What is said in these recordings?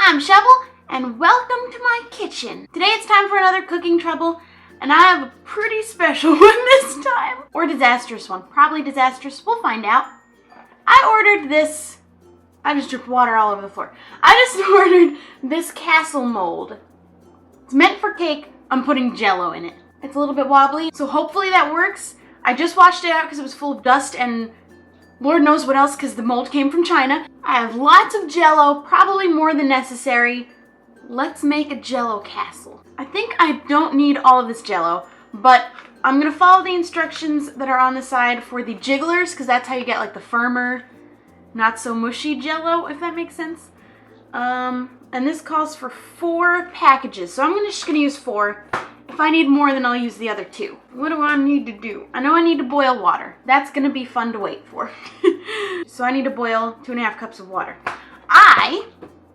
I'm Shubble, and welcome to my kitchen. Today it's time for another cooking trouble, and I have a pretty special one this time. Or disastrous one. Probably disastrous. We'll find out. I ordered this. I just dripped water all over the floor. I just ordered this castle mold. It's meant for cake. I'm putting Jell-O in it. It's a little bit wobbly, so hopefully that works. I just washed it out because it was full of dust and Lord knows what else because the mold came from China. I have lots of Jell-O, probably more than necessary. Let's make a Jell-O castle. I think I don't need all of this Jell-O, but I'm gonna follow the instructions that are on the side for the jigglers because that's how you get like the firmer, not so mushy Jell-O, if that makes sense. And this calls for 4 packages, so I'm just gonna use 4. If I need more, then I'll use the other 2. What do I need to do? I know I need to boil water. That's gonna be fun to wait for. So I need to boil 2.5 cups of water. I,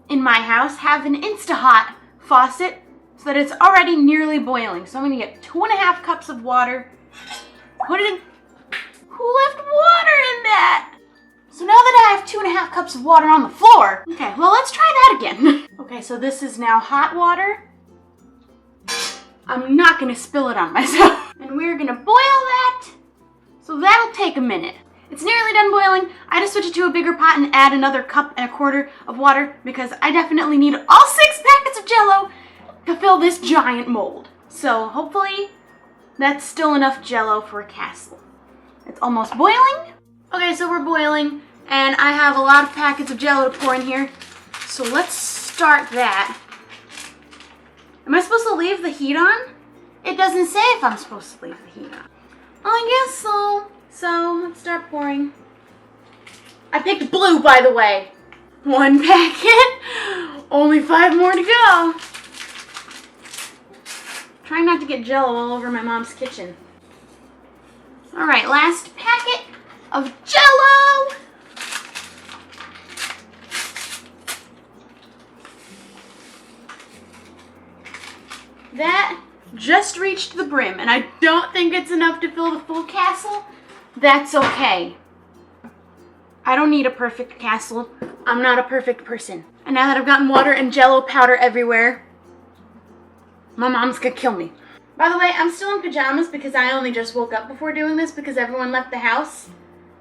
in my house, have an Insta-Hot faucet so that it's already nearly boiling. So I'm gonna get 2.5 cups of water, put it in. Who left water in that? So now that I have 2.5 cups of water on the floor, okay, well, let's try that again. Okay, so this is now hot water. I'm not gonna spill it on myself. And we're gonna boil that. So that'll take a minute. It's nearly done boiling. I had to switch it to a bigger pot and add another 1.25 cups of water because I definitely need all 6 packets of Jell-O to fill this giant mold. So hopefully that's still enough Jell-O for a castle. It's almost boiling. Okay, so we're boiling and I have a lot of packets of Jell-O to pour in here. So let's start that. Am I supposed to leave the heat on? It doesn't say if I'm supposed to leave the heat on. I guess so. So let's start pouring. I picked blue, by the way. 1 packet. Only 5 more to go. Trying not to get Jell-O all over my mom's kitchen. All right, last packet of Jell-O. That just reached the brim, and I don't think it's enough to fill the full castle. That's okay. I don't need a perfect castle. I'm not a perfect person. And now that I've gotten water and Jell-O powder everywhere, my mom's gonna kill me. By the way, I'm still in pajamas because I only just woke up before doing this because everyone left the house.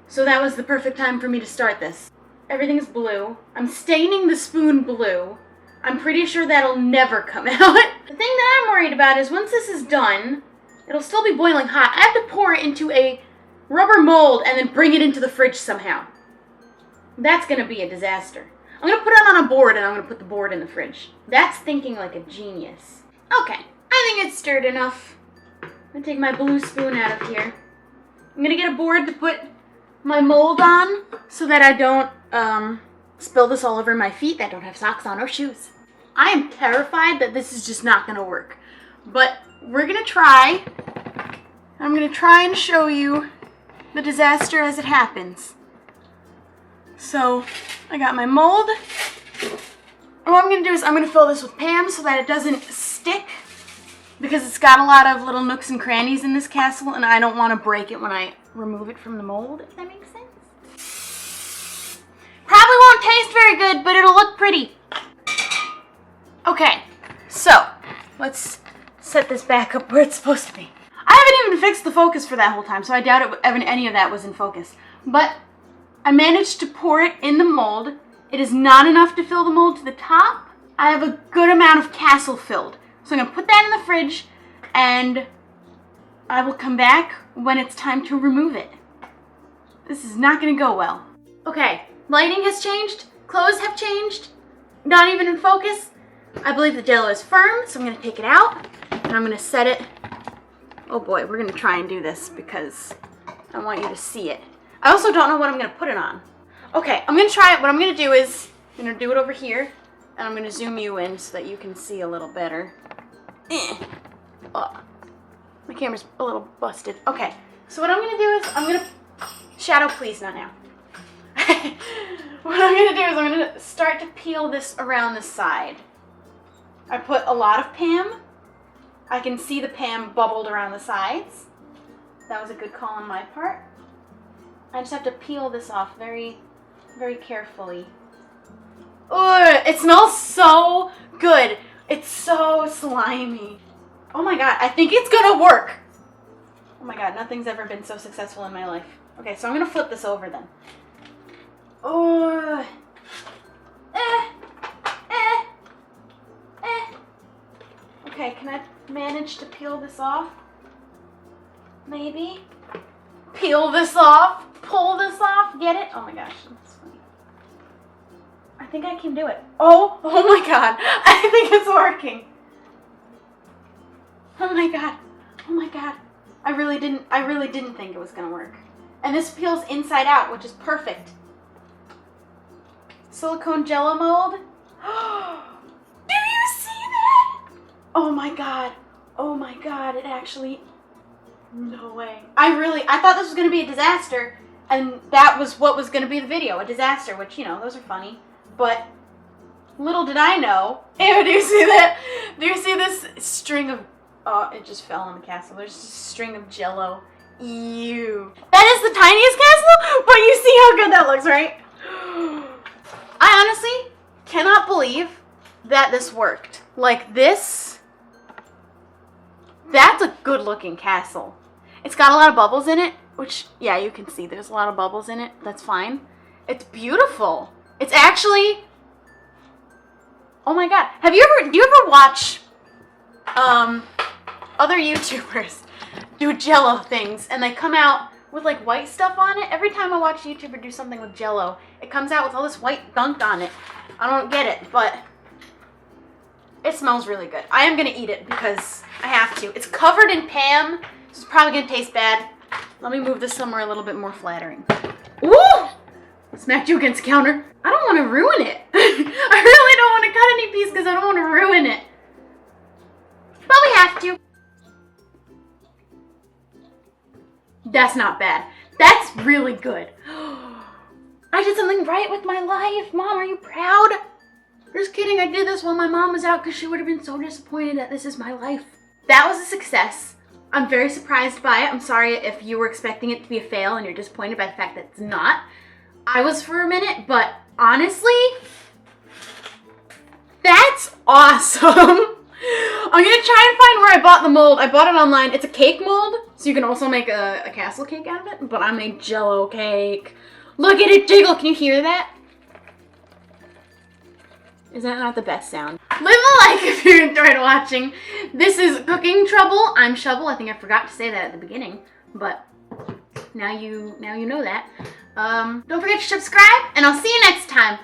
So that was the perfect time for me to start this. Everything's blue. I'm staining the spoon blue. I'm pretty sure that'll never come out. The thing that I'm worried about is once this is done, it'll still be boiling hot. I have to pour it into a rubber mold and then bring it into the fridge somehow. That's gonna be a disaster. I'm gonna put it on a board and I'm gonna put the board in the fridge. That's thinking like a genius. Okay, I think it's stirred enough. I'm gonna take my blue spoon out of here. I'm gonna get a board to put my mold on so that I don't spill this all over my feet. I don't have socks on or shoes. I am terrified that this is just not gonna work. But we're gonna try. I'm gonna try and show you the disaster as it happens. So, I got my mold. And what I'm gonna do is I'm gonna fill this with Pam so that it doesn't stick because it's got a lot of little nooks and crannies in this castle and I don't wanna break it when I remove it from the mold, if that makes sense. Probably won't taste very good, but it'll look pretty. Okay, so let's set this back up where it's supposed to be. I haven't even fixed the focus for that whole time, so I doubt any of that was in focus. But I managed to pour it in the mold. It is not enough to fill the mold to the top. I have a good amount of castle filled. So I'm gonna put that in the fridge and I will come back when it's time to remove it. This is not gonna go well. Okay. Lighting has changed, clothes have changed, not even in focus. I believe the Jell-O is firm, so I'm gonna take it out and I'm gonna set it. Oh boy, we're gonna try and do this because I want you to see it. I also don't know what I'm gonna put it on. Okay, I'm gonna try it. What I'm gonna do is, I'm gonna do it over here and I'm gonna zoom you in so that you can see a little better. Oh, my camera's a little busted. Okay, so what I'm gonna do is, I'm gonna, shadow please, not now. What I'm going to do is I'm going to start to peel this around the side. I put a lot of Pam. I can see the Pam bubbled around the sides. That was a good call on my part. I just have to peel this off very, very carefully. Oh, it smells so so good. It's so slimy. Oh my god, I think it's gonna work. Oh my god, nothing's ever been so successful in my life. Okay, so I'm gonna flip this over then. Oh. Okay, can I manage to peel this off? Maybe? Peel this off? Pull this off? Get it? Oh my gosh, that's funny. I think I can do it. Oh my god. I think it's working. Oh my god. Oh my god. I really didn't think it was gonna work. And this peels inside out, which is perfect. Silicone Jello mold. Do you see that? Oh my god. Oh my god, it actually... No way. I thought this was gonna be a disaster, and that was what was gonna be the video, a disaster, which, you know, those are funny. But little did I know. Ew, do you see that? Do you see this string of... Oh, it just fell on the castle. There's just a string of Jello. Ew. That is the tiniest castle, but you see how good that looks, right? I honestly cannot believe that this worked. Like this, that's a good looking castle. It's got a lot of bubbles in it, which, yeah, you can see there's a lot of bubbles in it. That's fine. It's beautiful. It's actually, oh my god. Do you ever watch other YouTubers do Jello things and they come out with like white stuff on it? Every time I watch a YouTuber do something with Jello, it comes out with all this white gunk on it. I don't get it, but it smells really good. I am gonna eat it because I have to. It's covered in Pam, so it's probably gonna taste bad. Let me move this somewhere a little bit more flattering. Woo! Smacked you against the counter. I don't want to ruin it. I really don't want to cut any piece because I don't want to ruin it. But we have to. That's not bad. That's really good. I did something right with my life. Mom, are you proud? Just kidding. I did this while my mom was out because she would have been so disappointed that this is my life. That was a success. I'm very surprised by it. I'm sorry if you were expecting it to be a fail and you're disappointed by the fact that it's not. I was for a minute, but honestly, that's awesome. I'm gonna try and find where I bought the mold. I bought it online. It's a cake mold, so you can also make a castle cake out of it, but I made Jello cake. Look at it jiggle. Can you hear that? Is that not the best sound? Leave a like if you enjoyed watching. This is Cooking Trouble. I'm Shubble. I think I forgot to say that at the beginning, but now you know that. Don't forget to subscribe, and I'll see you next time.